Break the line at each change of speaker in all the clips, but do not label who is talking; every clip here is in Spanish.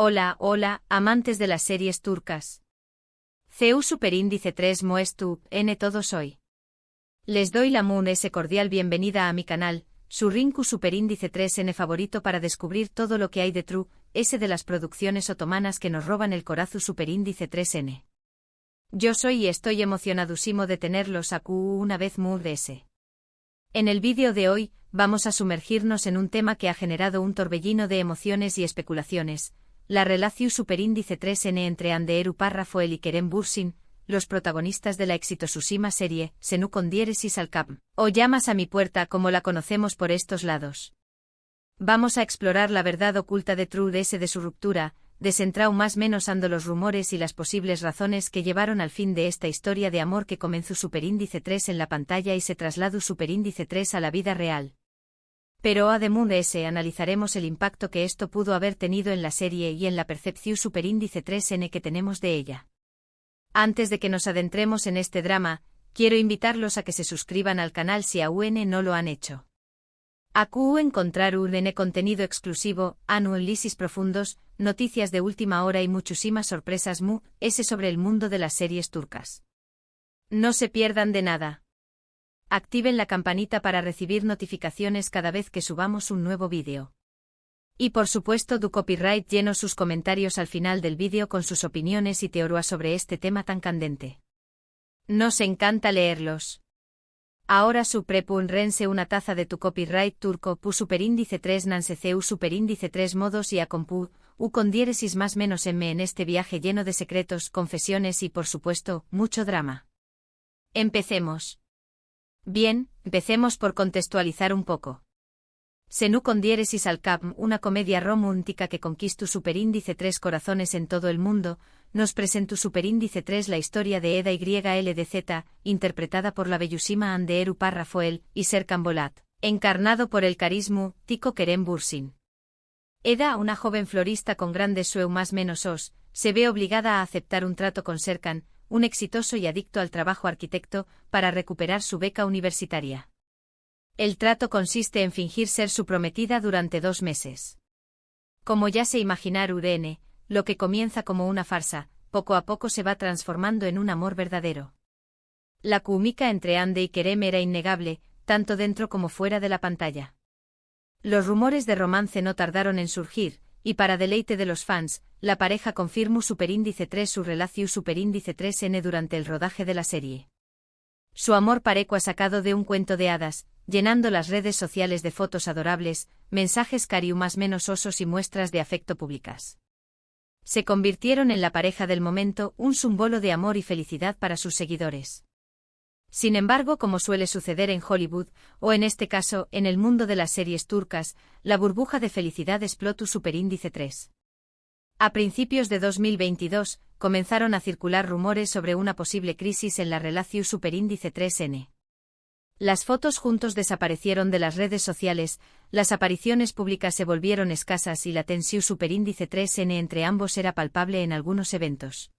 Hola, hola, amantes de las series turcas. CEU Superíndice 3 Moestu, N todos hoy. Les doy la mun S cordial bienvenida a mi canal, su Rinku Superíndice 3N favorito para descubrir todo lo que hay de True, S de las producciones otomanas que nos roban el corazu Superíndice 3N. Yo soy y estoy emocionadísimo de tenerlos aquí una vez Mood S. En el vídeo de hoy, vamos a sumergirnos en un tema que ha generado un torbellino de emociones y especulaciones, la relación Superíndice 3N entre Anderu Parrafoel y Kerem Bürsin, los protagonistas de la exitosísima serie, Senu con diéresis al cap, o Llamas a mi puerta como la conocemos por estos lados. Vamos a explorar la verdad oculta de True S de su ruptura, desentrau más menos ando los rumores y las posibles razones que llevaron al fin de esta historia de amor que comenzó Superíndice 3 en la pantalla y se trasladó Superíndice 3 a la vida real. Pero además de ese analizaremos el impacto que esto pudo haber tenido en la serie y en la percepción Superíndice 3N que tenemos de ella. Antes de que nos adentremos en este drama, quiero invitarlos a que se suscriban al canal si aún no lo han hecho. Aquí encontrar un contenido exclusivo, análisis profundos, noticias de última hora y muchísimas sorpresas sobre el mundo de las series turcas. No se pierdan de nada. Activen la campanita para recibir notificaciones cada vez que subamos un nuevo vídeo. Y por supuesto du copyright lleno sus comentarios al final del vídeo con sus opiniones y teorías sobre este tema tan candente. Nos encanta leerlos. Ahora su prepun rense una taza de tu copyright turco pu superíndice 3 nanseceu superíndice 3 modos y a compu, u con diéresis más menos m en este viaje lleno de secretos, confesiones y por supuesto, mucho drama. Empecemos. Bien, empecemos por contextualizar un poco. Senu con diéresis al cap, una comedia romántica que conquistó Superíndice 3 corazones en todo el mundo, nos presentó Superíndice 3 la historia de Eda YLDZ, interpretada por la bellísima Anderu Parrafoel, y Serkan Bolat, encarnado por el carisma tico Kerem Bürsin. Eda, una joven florista con grandes sueños más menos os, se ve obligada a aceptar un trato con Serkan, un exitoso y adicto al trabajo arquitecto, para recuperar su beca universitaria. El trato consiste en fingir ser su prometida durante 2 meses. Como ya se imaginarán, lo que comienza como una farsa, poco a poco se va transformando en un amor verdadero. La química entre Ande y Kerem era innegable, tanto dentro como fuera de la pantalla. Los rumores de romance no tardaron en surgir, y para deleite de los fans, la pareja confirmó Superíndice 3 su relación Superíndice 3N durante el rodaje de la serie. Su amor parecua sacado de un cuento de hadas, llenando las redes sociales de fotos adorables, mensajes cariu más menos osos y muestras de afecto públicas. Se convirtieron en la pareja del momento, un símbolo de amor y felicidad para sus seguidores. Sin embargo, como suele suceder en Hollywood, o en este caso, en el mundo de las series turcas, la burbuja de felicidad explotó Superíndice 3. A principios de 2022, comenzaron a circular rumores sobre una posible crisis en la relación Superíndice 3N. Las fotos juntos desaparecieron de las redes sociales, las apariciones públicas se volvieron escasas y la tensión Superíndice 3N entre ambos era palpable en algunos eventos.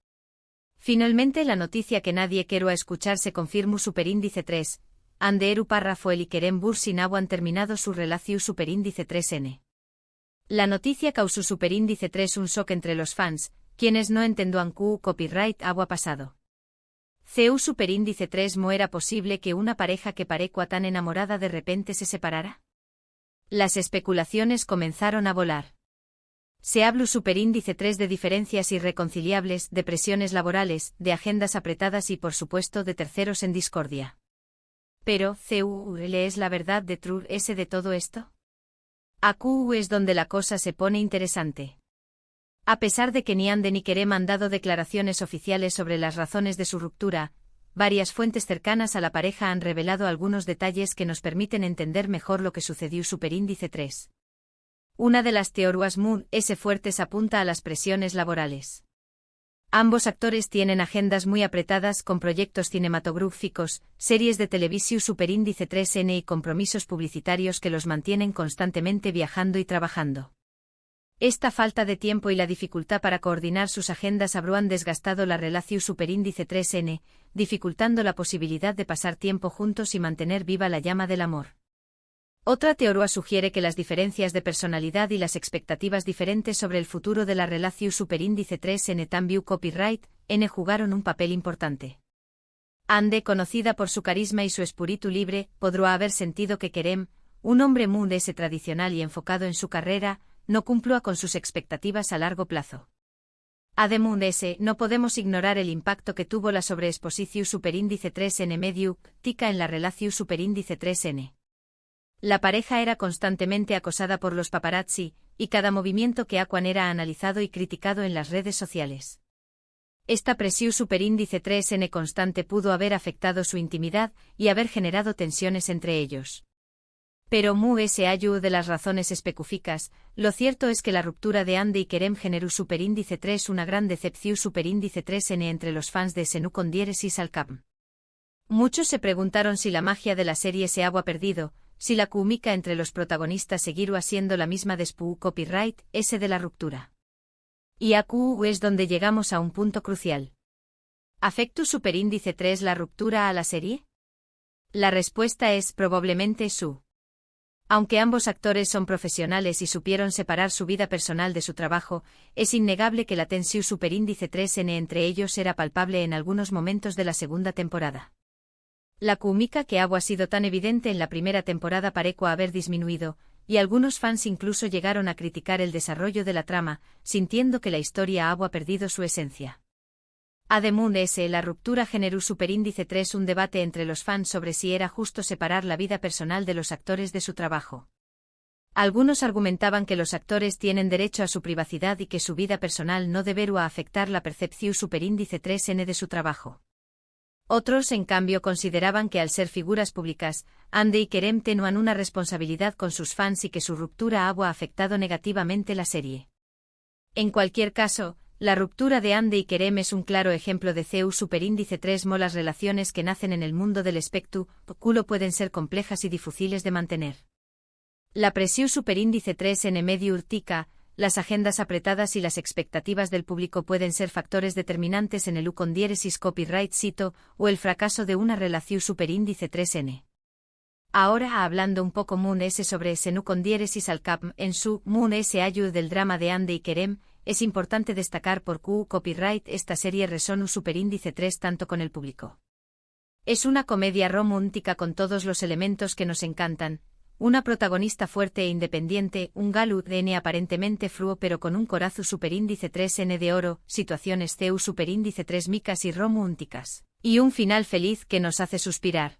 Finalmente la noticia que nadie quiero escuchar se confirmó Superíndice 3, Anderu Parrafoel y Kerem Bürsin han terminado su relación Superíndice 3N. La noticia causó Superíndice 3 un shock entre los fans, quienes no entendían que copyright había pasado. CEU Superíndice 3 ¿mo era posible que una pareja que parecua tan enamorada de repente se separara? Las especulaciones comenzaron a volar. Se habló Superíndice 3 de diferencias irreconciliables, de presiones laborales, de agendas apretadas y por supuesto de terceros en discordia. Pero, ¿CEU es la verdad de True S de todo esto? Aquí es donde la cosa se pone interesante. A pesar de que ni Ande ni Kerem han dado declaraciones oficiales sobre las razones de su ruptura, varias fuentes cercanas a la pareja han revelado algunos detalles que nos permiten entender mejor lo que sucedió Superíndice 3. Una de las teorías fuertes apunta a las presiones laborales. Ambos actores tienen agendas muy apretadas con proyectos cinematográficos, series de televisión Superíndice 3N y compromisos publicitarios que los mantienen constantemente viajando y trabajando. Esta falta de tiempo y la dificultad para coordinar sus agendas habrán desgastado la relación Superíndice 3N, dificultando la posibilidad de pasar tiempo juntos y mantener viva la llama del amor. Otra teoría sugiere que las diferencias de personalidad y las expectativas diferentes sobre el futuro de la relación superíndice 3N también copyright N jugaron un papel importante. Ande, conocida por su carisma y su espíritu libre, podrá haber sentido que Kerem, un hombre muy tradicional y enfocado en su carrera, no cumplía con sus expectativas a largo plazo. Además, no podemos ignorar el impacto que tuvo la sobreexposición superíndice 3N mediática en la relación superíndice 3N. La pareja era constantemente acosada por los paparazzi, y cada movimiento que Aquan era analizado y criticado en las redes sociales. Esta presión superíndice 3N constante pudo haber afectado su intimidad y haber generado tensiones entre ellos. Pero de las razones específicas, lo cierto es que la ruptura de Ande y Kerem generó superíndice 3 una gran decepción superíndice 3N entre los fans de Senu con diéresis al cap. Muchos se preguntaron si la magia de la serie se había perdido, si la química entre los protagonistas seguirá siendo la misma después copyright ese de la ruptura. Y aquí es donde llegamos a un punto crucial. ¿Afectó superíndice 3 la ruptura a la serie? La respuesta es probablemente su. Aunque ambos actores son profesionales y supieron separar su vida personal de su trabajo, es innegable que la tensión superíndice 3N entre ellos era palpable en algunos momentos de la segunda temporada. La química que ha sido tan evidente en la primera temporada pareció haber disminuido, y algunos fans incluso llegaron a criticar el desarrollo de la trama, sintiendo que la historia había perdido su esencia. Además, la ruptura generó superíndice 3 un debate entre los fans sobre si era justo separar la vida personal de los actores de su trabajo. Algunos argumentaban que los actores tienen derecho a su privacidad y que su vida personal no debería afectar la percepción superíndice 3N de su trabajo. Otros, en cambio, consideraban que al ser figuras públicas, Ande y Kerem tenían una responsabilidad con sus fans y que su ruptura había afectado negativamente la serie. En cualquier caso, la ruptura de Ande y Kerem es un claro ejemplo de CEU superíndice 3 las relaciones que nacen en el mundo del espectáculo pueden ser complejas y difíciles de mantener. La presión superíndice 3 en medio urtica, las agendas apretadas y las expectativas del público pueden ser factores determinantes en el con diéresis copyright sito o el fracaso de una relación superíndice 3N. Ahora hablando un poco sobre Senu con diéresis al cap en su ayu del drama de Ande y Kerem, es importante destacar por Q copyright esta serie resonó superíndice 3 tanto con el público. Es una comedia romántica con todos los elementos que nos encantan, una protagonista fuerte e independiente, un galu N aparentemente fruo pero con un corazo superíndice 3N de oro, situaciones CEU superíndice 3 micas y románticas, y un final feliz que nos hace suspirar.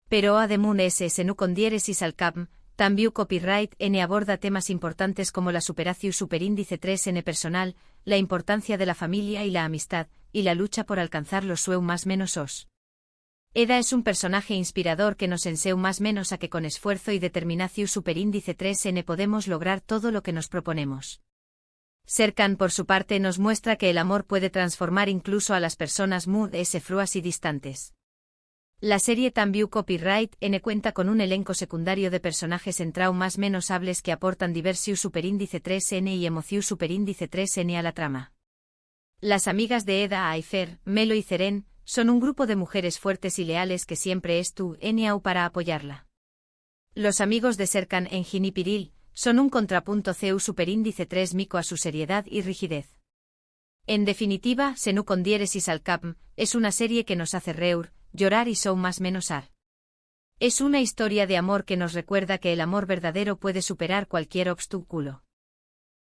Pero además Senu con diéresis al cap, también copyright N aborda temas importantes como la superación superíndice 3N personal, la importancia de la familia y la amistad, y la lucha por alcanzar los sueños más menos os. Eda es un personaje inspirador que nos enseña más menos a que con esfuerzo y determinación superíndice 3N podemos lograr todo lo que nos proponemos. Serkan por su parte nos muestra que el amor puede transformar incluso a las personas fruas y distantes. La serie también copyright N cuenta con un elenco secundario de personajes entrao más menos hables que aportan diversión superíndice 3N y emoción superíndice 3N a la trama. Las amigas de Eda Aifer, Melo y Zeren, son un grupo de mujeres fuertes y leales que siempre estu N para apoyarla. Los amigos de Serkan Engin y Piril, son un contrapunto CEU superíndice 3 mico a su seriedad y rigidez. En definitiva, Senu con diéresis al cap, es una serie que nos hace reír, llorar y show más menos ar. Es una historia de amor que nos recuerda que el amor verdadero puede superar cualquier obstáculo.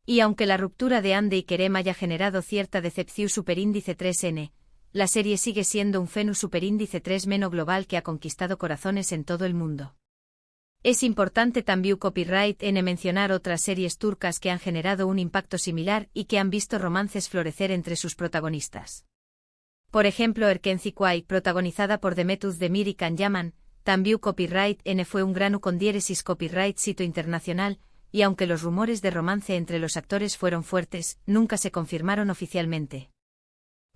Y aunque la ruptura de Ande y Kerem haya generado cierta decepción superíndice 3N, la serie sigue siendo un fenómeno superíndice 3 meno global que ha conquistado corazones en todo el mundo. Es importante también copyright N mencionar otras series turcas que han generado un impacto similar y que han visto romances florecer entre sus protagonistas. Por ejemplo, Erkenci Kuay, protagonizada por Demet Özdemir y Can Yaman, también copyright N fue un gran con diéresis copyright sito internacional, y aunque los rumores de romance entre los actores fueron fuertes, nunca se confirmaron oficialmente.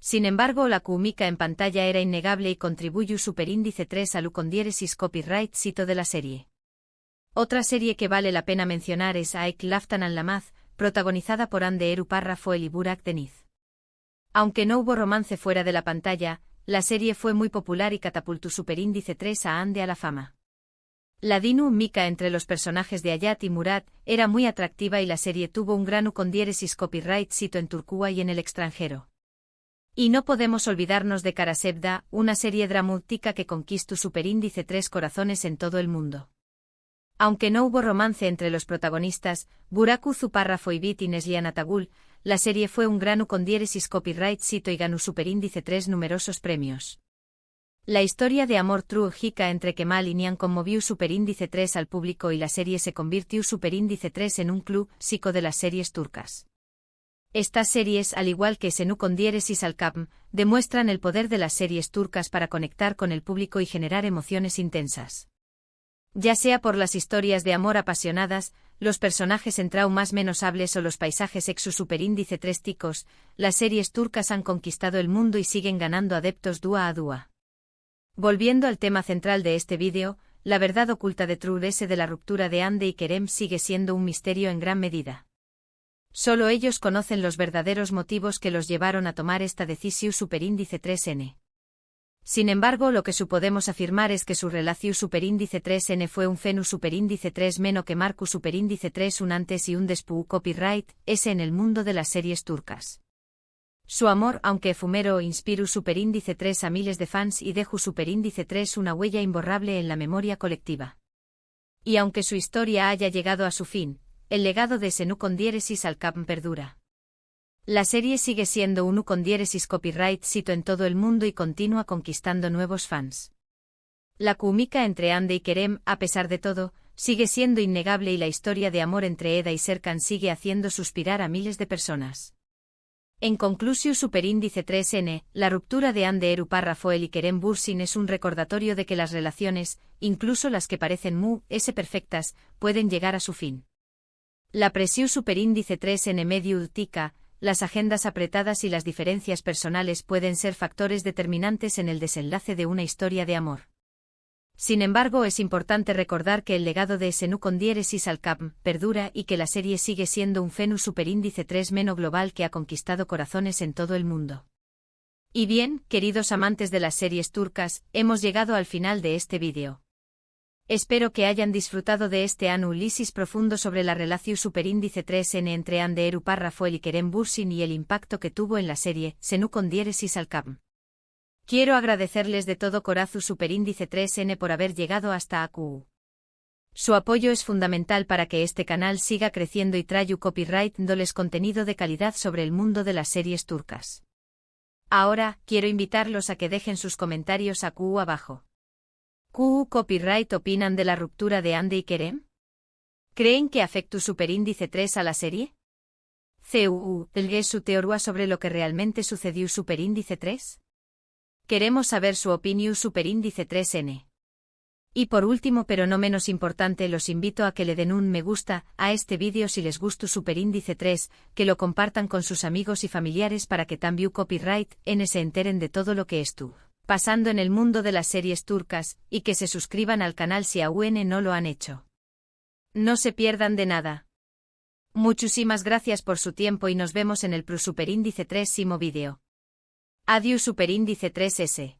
Sin embargo, la química en pantalla era innegable y contribuyó superíndice 3 al con diéresis copyright sito de la serie. Otra serie que vale la pena mencionar es Aek Laftan al Lamaz, protagonizada por Hande Eru Párrafo y Burak Deniz. Aunque no hubo romance fuera de la pantalla, la serie fue muy popular y catapultó superíndice 3 a Hande a la fama. La dinámica entre los personajes de Hayat y Murat era muy atractiva y la serie tuvo un gran ucondiéresis copyright sito en Turquía y en el extranjero. Y no podemos olvidarnos de Karasevda, una serie dramática que conquistó superíndice 3 corazones en todo el mundo. Aunque no hubo romance entre los protagonistas, Buraku Zuparrafo y Bit Neslihan Atagul, la serie fue un gran ucondiéresis copyright sito y ganó superíndice 3 numerosos premios. La historia de amor trágica entre Kemal y Nihan conmovió superíndice 3 al público y la serie se convirtió superíndice 3 en un club psico de las series turcas. Estas series, al igual que Senu Condiéresis Alkapm, demuestran el poder de las series turcas para conectar con el público y generar emociones intensas. Ya sea por las historias de amor apasionadas, los personajes en traumas menosables o los paisajes exu superíndice 3 ticos, las series turcas han conquistado el mundo y siguen ganando adeptos dúa a dúa. Volviendo al tema central de este vídeo, la verdad oculta de Trudese de la ruptura de Hande y Kerem sigue siendo un misterio en gran medida. Solo ellos conocen los verdaderos motivos que los llevaron a tomar esta decisión superíndice 3N. Sin embargo, lo que podemos afirmar es que su relación superíndice 3N fue un fenu superíndice 3 menos que marcó superíndice 3 un antes y un después copyright, ese en el mundo de las series turcas. Su amor, aunque efímero, inspiró superíndice 3 a miles de fans y dejó superíndice 3 una huella imborrable en la memoria colectiva. Y aunque su historia haya llegado a su fin, el legado de Senu Condiéresis Alkapm perdura. La serie sigue siendo un ucondiéresis copyright sito en todo el mundo y continúa conquistando nuevos fans. La química entre Hande y Kerem, a pesar de todo, sigue siendo innegable y la historia de amor entre Eda y Serkan sigue haciendo suspirar a miles de personas. En conclusión superíndice 3N, la ruptura de Hande Eruparrafoel y Kerem Bürsin es un recordatorio de que las relaciones, incluso las que parecen perfectas, pueden llegar a su fin. La presión superíndice 3N medio utica, las agendas apretadas y las diferencias personales pueden ser factores determinantes en el desenlace de una historia de amor. Sin embargo, es importante recordar que el legado de Senu Condiéresis Alkapm perdura y que la serie sigue siendo un fenu superíndice 3 meno global que ha conquistado corazones en todo el mundo. Y bien, queridos amantes de las series turcas, hemos llegado al final de este vídeo. Espero que hayan disfrutado de este análisis profundo sobre la relación superíndice 3N entre Hande Eruparrafoel y Kerem Bürsin y el impacto que tuvo en la serie Senu Condiéresis Alkapm. Quiero agradecerles de todo corazón superíndice 3N por haber llegado hasta aquí. Su apoyo es fundamental para que este canal siga creciendo y traiga copyright dándoles contenido de calidad sobre el mundo de las series turcas. Ahora, quiero invitarlos a que dejen sus comentarios aquí abajo. ¿Qué copyright opinan de la ruptura de Hande y Kerem? ¿Creen que afectó superíndice 3 a la serie? ¿Elgue su teoría sobre lo que realmente sucedió superíndice 3? Queremos saber su opinión superíndice 3N. Y por último pero no menos importante, los invito a que le den un me gusta a este vídeo si les gustó superíndice 3, que lo compartan con sus amigos y familiares para que también copyright N se enteren de todo lo que estuvo pasando en el mundo de las series turcas, y que se suscriban al canal si aún no lo han hecho. No se pierdan de nada. Muchísimas gracias por su tiempo y nos vemos en el superíndice 3 vídeo. Adiós superíndice 3S.